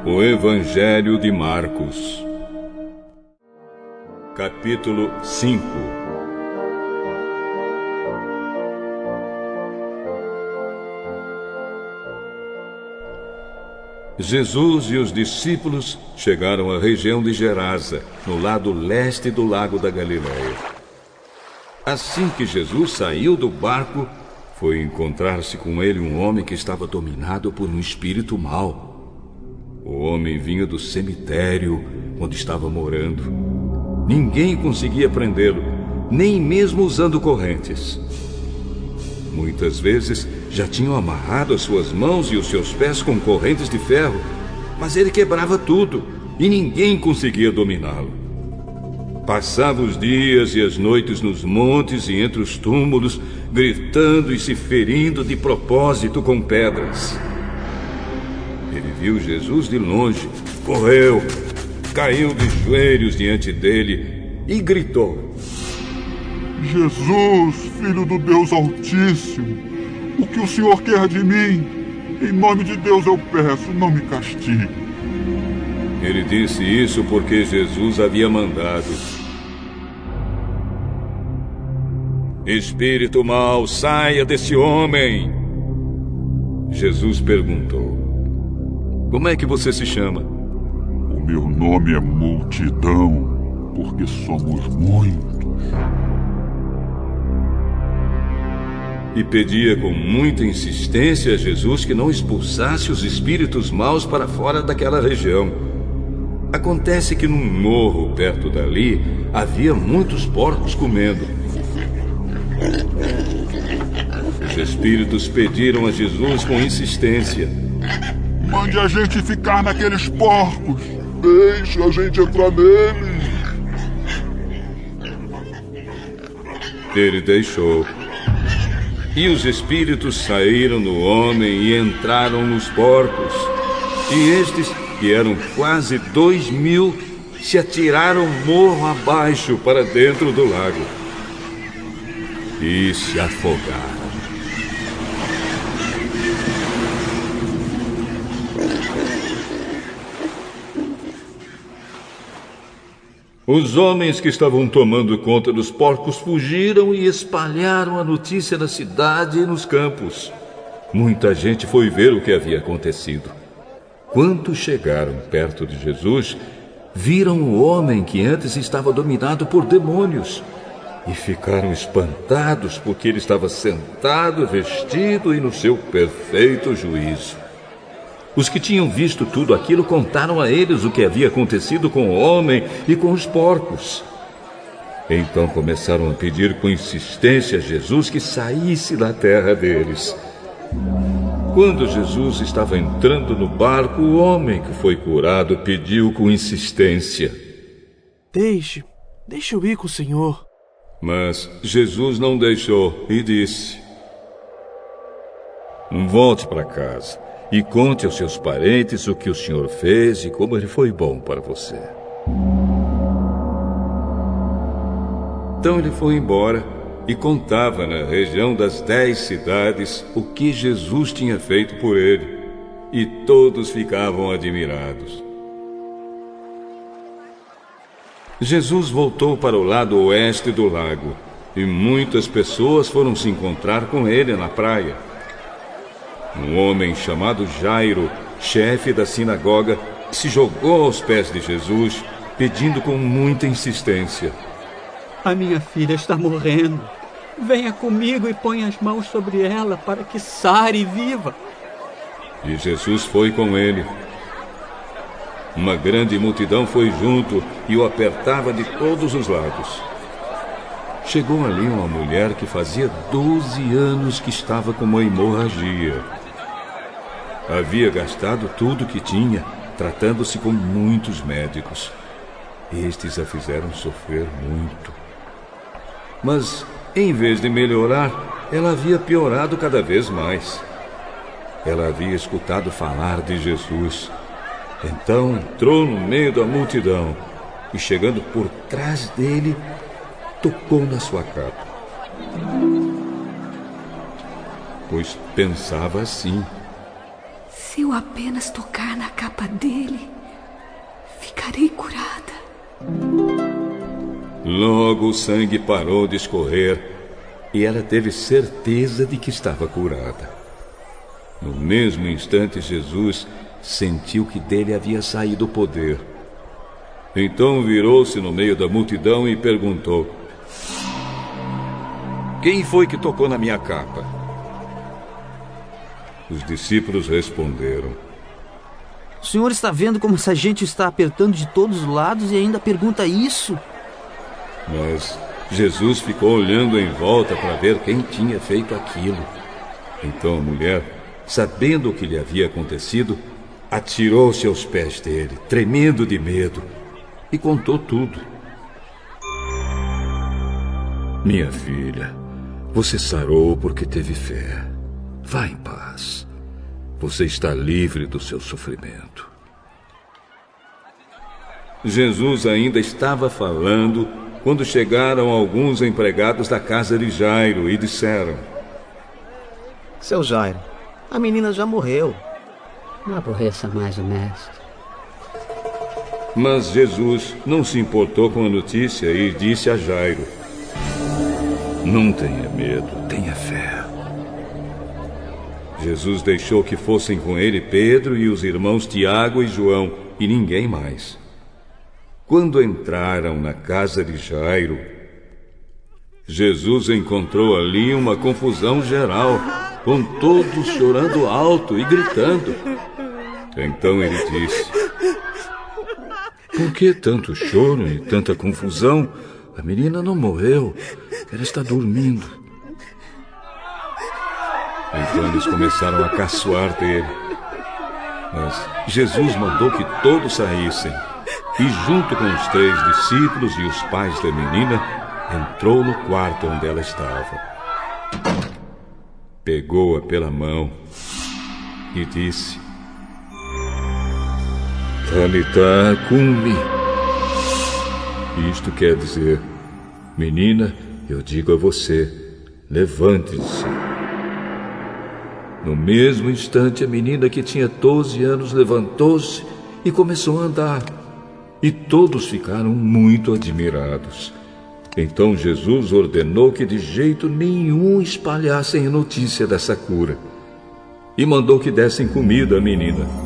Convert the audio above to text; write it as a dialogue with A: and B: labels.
A: O Evangelho de Marcos, capítulo 5. Jesus e os discípulos chegaram à região de Gerasa, no lado leste do lago da Galileia. Assim que Jesus saiu do barco, foi encontrar-se com ele um homem que estava dominado por um espírito mau. O homem vinha do cemitério onde estava morando. Ninguém conseguia prendê-lo, nem mesmo usando correntes. Muitas vezes já tinham amarrado as suas mãos e os seus pés com correntes de ferro, mas ele quebrava tudo e ninguém conseguia dominá-lo. Passava os dias e as noites nos montes e entre os túmulos, gritando e se ferindo de propósito com pedras. Ele viu Jesus de longe, correu, caiu de joelhos diante dele e gritou:
B: Jesus, Filho do Deus Altíssimo, o que o Senhor quer de mim? Em nome de Deus eu peço, não me castigue.
A: Ele disse isso porque Jesus havia mandado: Espírito mau, saia desse homem. Jesus perguntou: Como é que você se chama?
B: O meu nome é Multidão, porque somos muitos.
A: E pedia com muita insistência a Jesus que não expulsasse os espíritos maus para fora daquela região. Acontece que num morro perto dali havia muitos porcos comendo. Os espíritos pediram a Jesus com insistência:
B: Mande a gente ficar naqueles porcos. Deixe a gente entrar neles.
A: Ele deixou. E os espíritos saíram do homem e entraram nos porcos. E estes, que eram quase 2.000, se atiraram morro abaixo para dentro do lago e se afogaram. Os homens que estavam tomando conta dos porcos fugiram e espalharam a notícia na cidade e nos campos. Muita gente foi ver o que havia acontecido. Quando chegaram perto de Jesus, viram o homem que antes estava dominado por demônios e ficaram espantados porque ele estava sentado, vestido e no seu perfeito juízo. Os que tinham visto tudo aquilo contaram a eles o que havia acontecido com o homem e com os porcos. Então começaram a pedir com insistência a Jesus que saísse da terra deles. Quando Jesus estava entrando no barco, o homem que foi curado pediu com insistência:
C: Deixe eu ir com o Senhor.
A: Mas Jesus não deixou e disse: Volte para casa e conte aos seus parentes o que o Senhor fez e como ele foi bom para você. Então ele foi embora e contava na região das 10 cidades o que Jesus tinha feito por ele, e todos ficavam admirados. Jesus voltou para o lado oeste do lago, e muitas pessoas foram se encontrar com ele na praia. Um homem chamado Jairo, chefe da sinagoga, se jogou aos pés de Jesus, pedindo com muita insistência:
D: A minha filha está morrendo. Venha comigo e ponha as mãos sobre ela para que sare e viva.
A: E Jesus foi com ele. Uma grande multidão foi junto e o apertava de todos os lados. Chegou ali uma mulher que fazia 12 anos que estava com uma hemorragia. Havia gastado tudo que tinha, tratando-se com muitos médicos. Estes a fizeram sofrer muito. Mas, em vez de melhorar, ela havia piorado cada vez mais. Ela havia escutado falar de Jesus. Então entrou no meio da multidão e, chegando por trás dele, tocou na sua capa. Pois pensava assim:
E: Se eu apenas tocar na capa dele, ficarei curada.
A: Logo o sangue parou de escorrer e ela teve certeza de que estava curada. No mesmo instante, Jesus sentiu que dele havia saído o poder. Então virou-se no meio da multidão e perguntou: quem foi que tocou na minha capa? Os discípulos responderam:
F: O senhor está vendo como essa gente está apertando de todos os lados e ainda pergunta isso?
A: Mas Jesus ficou olhando em volta para ver quem tinha feito aquilo. Então a mulher, sabendo o que lhe havia acontecido, atirou-se aos pés dele, tremendo de medo, e contou tudo. Minha filha, você sarou porque teve fé. Vá em paz. Você está livre do seu sofrimento. Jesus ainda estava falando quando chegaram alguns empregados da casa de Jairo e disseram:
G: Seu Jairo, a menina já morreu.
D: Não aborreça mais o mestre.
A: Mas Jesus não se importou com a notícia e disse a Jairo: não tenha medo, tenha fé. Jesus deixou que fossem com ele Pedro e os irmãos Tiago e João, e ninguém mais. Quando entraram na casa de Jairo, Jesus encontrou ali uma confusão geral, com todos chorando alto e gritando. Então ele disse: por que tanto choro e tanta confusão? A menina não morreu, ela está dormindo. Então eles começaram a caçoar dele. Mas Jesus mandou que todos saíssem. E junto com os 3 discípulos e os pais da menina, entrou no quarto onde ela estava. Pegou-a pela mão e disse: Talitá cumi. Isto quer dizer: menina, eu digo a você, levante-se. No mesmo instante, a menina que tinha 12 anos levantou-se e começou a andar. E todos ficaram muito admirados. Então Jesus ordenou que de jeito nenhum espalhassem a notícia dessa cura. E mandou que dessem comida à menina.